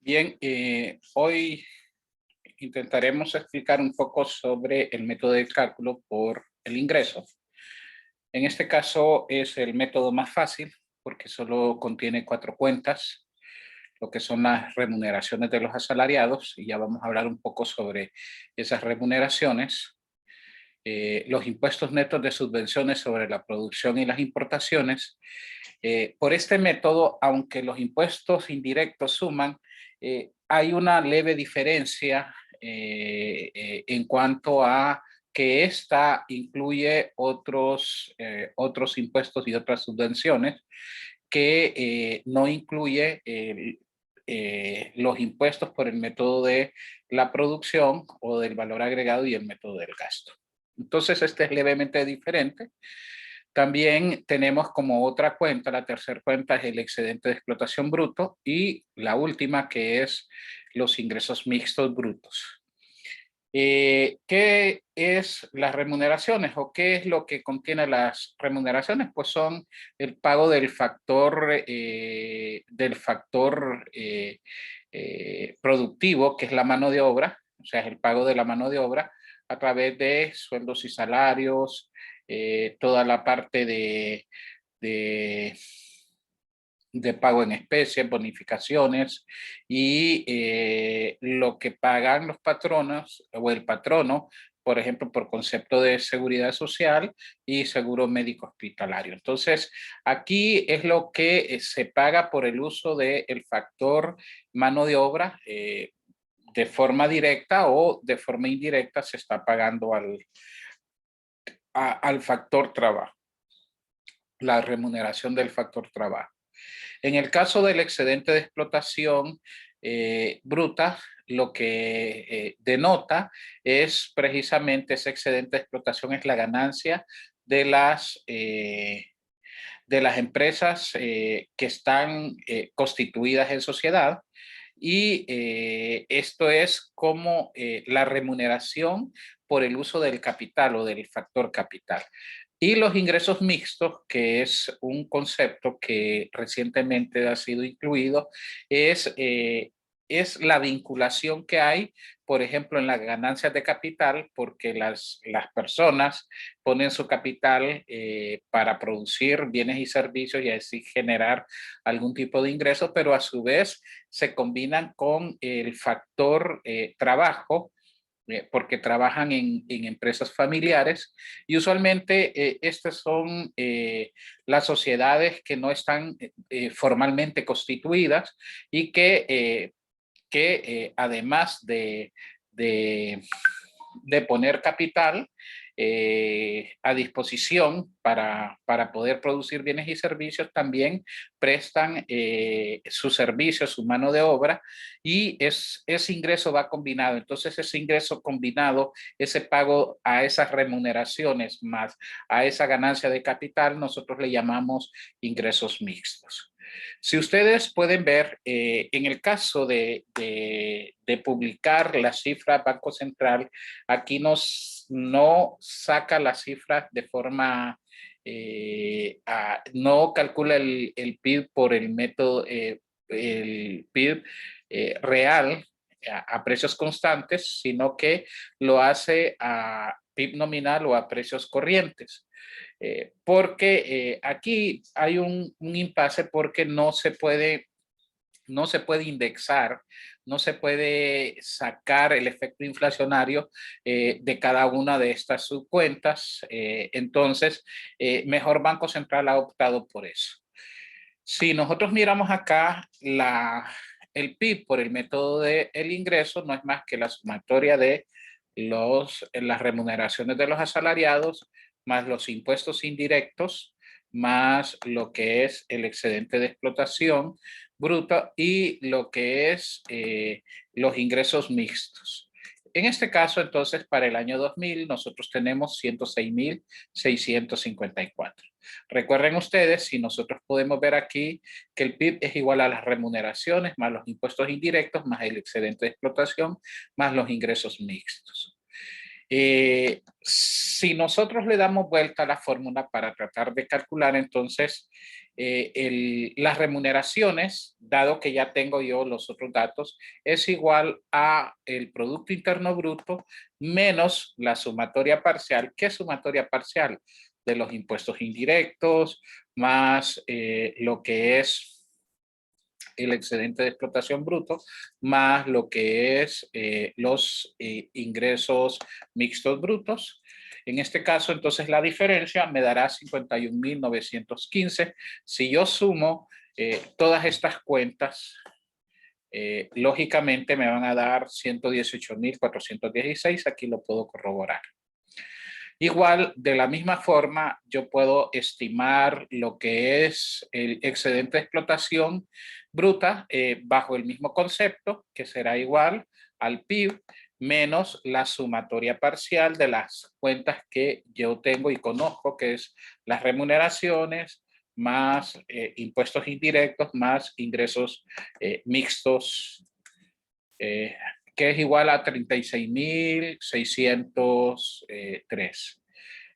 Bien, hoy intentaremos explicar un poco sobre el método de cálculo por el ingreso. En este caso es el método más fácil porque solo contiene 4 cuentas, lo que son las remuneraciones de los asalariados, y ya vamos a hablar un poco sobre esas remuneraciones, los impuestos netos de subvenciones sobre la producción y las importaciones. Por este método, aunque los impuestos indirectos suman, hay una leve diferencia en cuanto a que esta incluye otros impuestos y otras subvenciones que no incluye los impuestos por el método de la producción o del valor agregado y el método del gasto. Entonces, este es levemente diferente. También tenemos como otra cuenta, la tercera cuenta es el excedente de explotación bruto, y la última, que es los ingresos mixtos brutos. ¿Qué es las remuneraciones o qué es lo que contiene las remuneraciones? Pues son el pago del factor productivo, que es la mano de obra, o sea, es el pago de la mano de obra a través de sueldos y salarios, toda la parte de, de pago en especie, bonificaciones y lo que pagan los patronos o el patrono, por ejemplo, por concepto de seguridad social y seguro médico hospitalario. Entonces, aquí es lo que se paga por el uso del factor mano de obra. De forma directa o de forma indirecta se está pagando al factor trabajo, la remuneración del factor trabajo. En el caso del excedente de explotación bruta, lo que denota es precisamente ese excedente de explotación, es la ganancia de las empresas que están constituidas en sociedad, y esto es como la remuneración por el uso del capital o del factor capital. Y los ingresos mixtos, que es un concepto que recientemente ha sido incluido, es la vinculación que hay, por ejemplo, en las ganancias de capital, porque las personas ponen su capital para producir bienes y servicios y así generar algún tipo de ingreso, pero a su vez se combinan con el factor trabajo, porque trabajan en empresas familiares, y usualmente estas son las sociedades que no están formalmente constituidas y que además de, de poner capital a disposición para poder producir bienes y servicios, también prestan sus servicios, su mano de obra, y ese ingreso va combinado. Entonces, ese ingreso combinado, ese pago a esas remuneraciones más a esa ganancia de capital, nosotros le llamamos ingresos mixtos. Si ustedes pueden ver, en el caso de publicar la cifra Banco Central, aquí no saca las cifras de forma, no calcula el PIB por el método, el PIB real a precios constantes, sino que lo hace a PIB nominal o a precios corrientes. Porque aquí hay un impasse, porque no se puede indexar, no se puede sacar el efecto inflacionario de cada una de estas subcuentas. Entonces, mejor Banco Central ha optado por eso. Si nosotros miramos acá, el PIB por el método del ingreso no es más que la sumatoria de las remuneraciones de los asalariados, más los impuestos indirectos, más lo que es el excedente de explotación bruta y lo que es los ingresos mixtos. En este caso, entonces, para el año 2000, nosotros tenemos 106.654. Recuerden ustedes, si nosotros podemos ver aquí que el PIB es igual a las remuneraciones más los impuestos indirectos más el excedente de explotación más los ingresos mixtos. Si nosotros le damos vuelta a la fórmula para tratar de calcular, entonces las remuneraciones, dado que ya tengo yo los otros datos, es igual a el Producto Interno Bruto menos la sumatoria parcial. ¿Qué sumatoria parcial? De los impuestos indirectos, más lo que es el excedente de explotación bruto, más lo que es los ingresos mixtos brutos. En este caso, entonces, la diferencia me dará 51.915. Si yo sumo todas estas cuentas, lógicamente me van a dar 118.416. Aquí lo puedo corroborar. Igual, de la misma forma, yo puedo estimar lo que es el excedente de explotación bruta bajo el mismo concepto, que será igual al PIB menos la sumatoria parcial de las cuentas que yo tengo y conozco, que es las remuneraciones más impuestos indirectos más ingresos mixtos, que es igual a 36.603.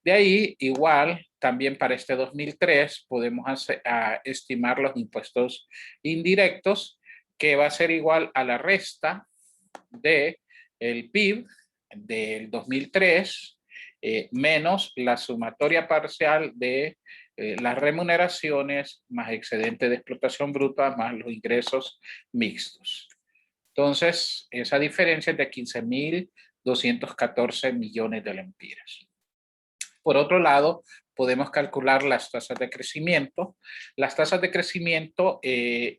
De ahí, igual, también para este 2003 podemos estimar los impuestos indirectos, que va a ser igual a la resta del PIB del 2003 menos la sumatoria parcial de las remuneraciones más excedente de explotación bruta más los ingresos mixtos. Entonces, esa diferencia es de 15.214 millones de lempiras. Por otro lado, podemos calcular las tasas de crecimiento. Las tasas de crecimiento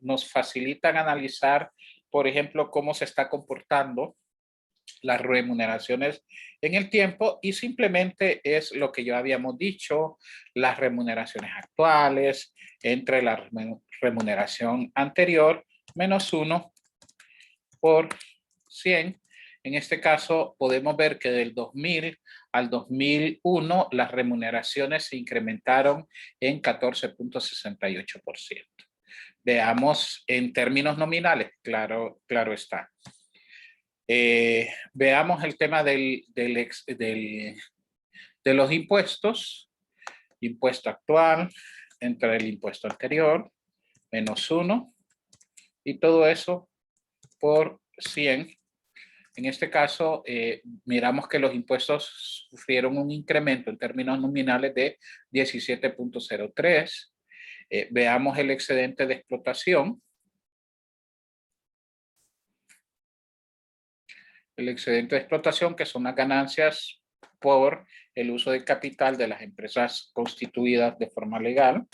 nos facilitan analizar, por ejemplo, cómo se está comportando las remuneraciones en el tiempo, y simplemente es lo que ya habíamos dicho, las remuneraciones actuales entre la remuneración anterior menos 1 por 100. En este caso podemos ver que del 2000 al 2001 las remuneraciones se incrementaron en 14.68%. Veamos en términos nominales, claro está. Veamos el tema de los impuestos. Impuesto actual entre el impuesto anterior, menos 1, y todo eso por 100. En este caso, miramos que los impuestos sufrieron un incremento en términos nominales de 17.03. Veamos el excedente de explotación. El excedente de explotación, que son las ganancias por el uso de capital de las empresas constituidas de forma legal,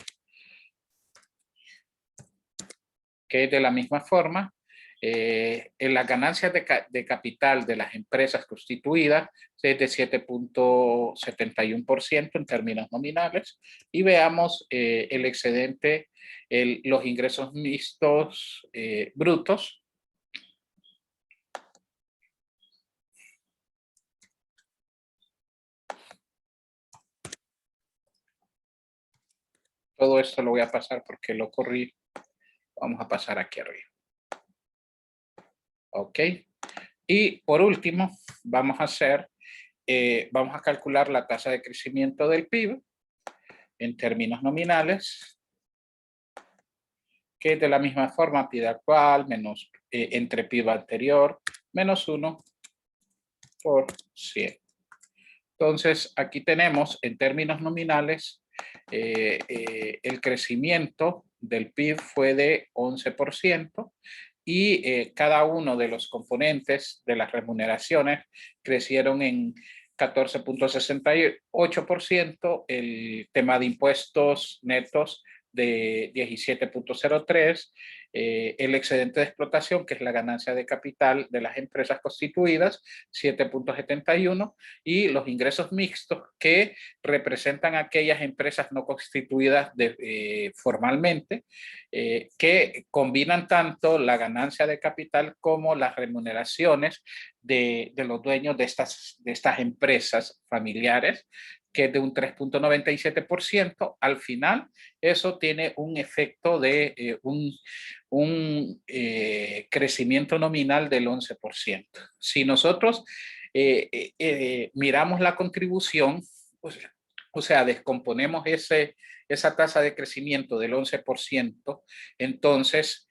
que de la misma forma, en las ganancias de capital de las empresas constituidas es de 7.71% en términos nominales, y veamos el excedente, los ingresos mixtos brutos. Todo esto lo voy a pasar porque lo corrí. Vamos a pasar aquí arriba. Ok. Y por último, vamos a calcular la tasa de crecimiento del PIB en términos nominales, que es de la misma forma PIB actual menos entre PIB anterior menos 1 por 100. Entonces, aquí tenemos en términos nominales el crecimiento del PIB fue de 11%, y cada uno de los componentes de las remuneraciones crecieron en 14.68%, el tema de impuestos netos de 17.03%, el excedente de explotación, que es la ganancia de capital de las empresas constituidas, 7.71%, y los ingresos mixtos, que representan aquellas empresas no constituidas formalmente, que combinan tanto la ganancia de capital como las remuneraciones de los dueños de estas empresas familiares, que es de un 3.97%. Al final, eso tiene un efecto de un crecimiento nominal del 11%. Si nosotros miramos la contribución, pues, o sea, descomponemos ese esa tasa de crecimiento del 11%, entonces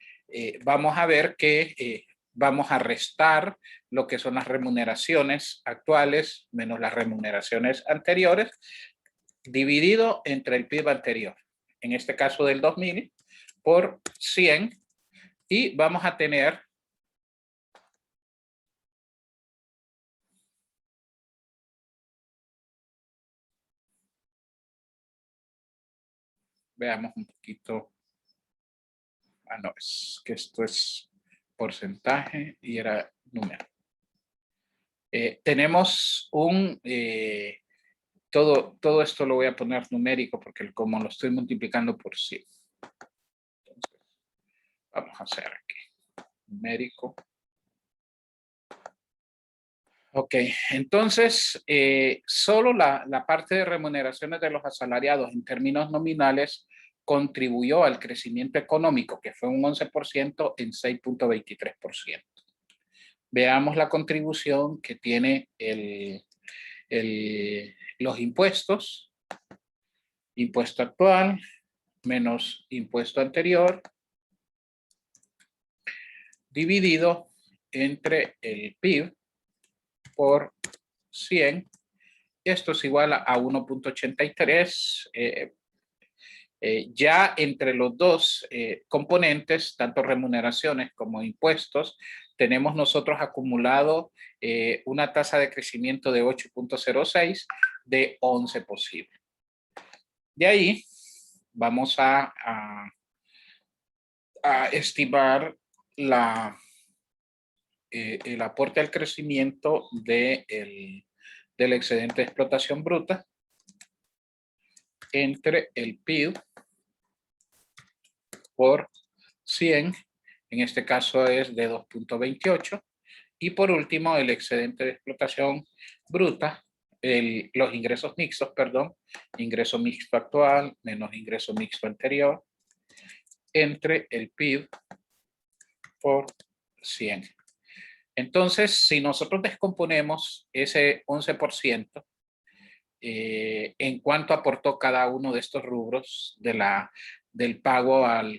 vamos a ver que vamos a restar lo que son las remuneraciones actuales menos las remuneraciones anteriores, dividido entre el PIB anterior, en este caso del 2000, por 100, y vamos a tener veamos un poquito. No, es que esto es porcentaje y era número. Tenemos todo esto lo voy a poner numérico porque como lo estoy multiplicando por 100. Entonces, vamos a hacer aquí, numérico. Ok, entonces, solo la parte de remuneraciones de los asalariados en términos nominales contribuyó al crecimiento económico, que fue un 11% en 6.23%. Veamos la contribución que tiene los impuestos. Impuesto actual menos impuesto anterior dividido entre el PIB por 100. Esto es igual a 1.83. Ya entre los dos componentes, tanto remuneraciones como impuestos, tenemos nosotros acumulado una tasa de crecimiento de 8.06 de 11 posible. De ahí vamos a estimar el aporte al crecimiento del excedente de explotación bruta entre el PIB por 100, en este caso es de 2.28, y por último el excedente de explotación bruta, los ingresos mixtos, perdón, ingreso mixto actual menos ingreso mixto anterior, entre el PIB por 100. Entonces, si nosotros descomponemos ese 11%, en cuánto aportó cada uno de estos rubros del pago al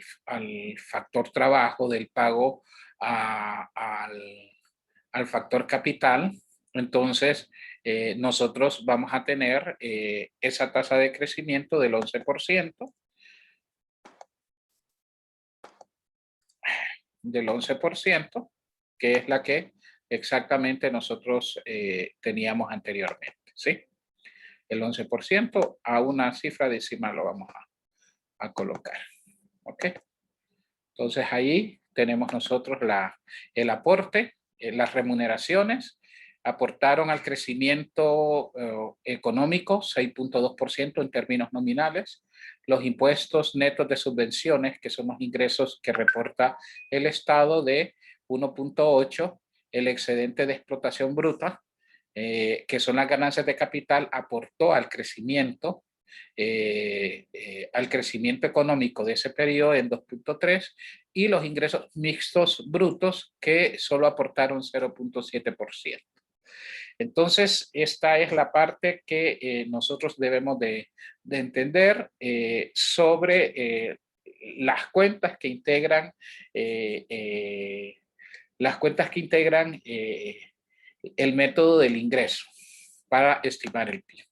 factor trabajo, del pago al factor capital, entonces nosotros vamos a tener esa tasa de crecimiento del 11%, que es la que exactamente nosotros teníamos anteriormente, ¿sí? El 11% a una cifra decimal lo vamos a colocar, ¿ok? Entonces ahí tenemos nosotros el aporte, las remuneraciones, aportaron al crecimiento económico 6.2% en términos nominales. Los impuestos netos de subvenciones, que son los ingresos que reporta el Estado, de 1.8, el excedente de explotación bruta, que son las ganancias de capital, aportó al crecimiento económico de ese periodo en 2.3, y los ingresos mixtos brutos que solo aportaron 0.7%. Entonces, esta es la parte que nosotros debemos de entender sobre las cuentas que integran el método del ingreso para estimar el PIB.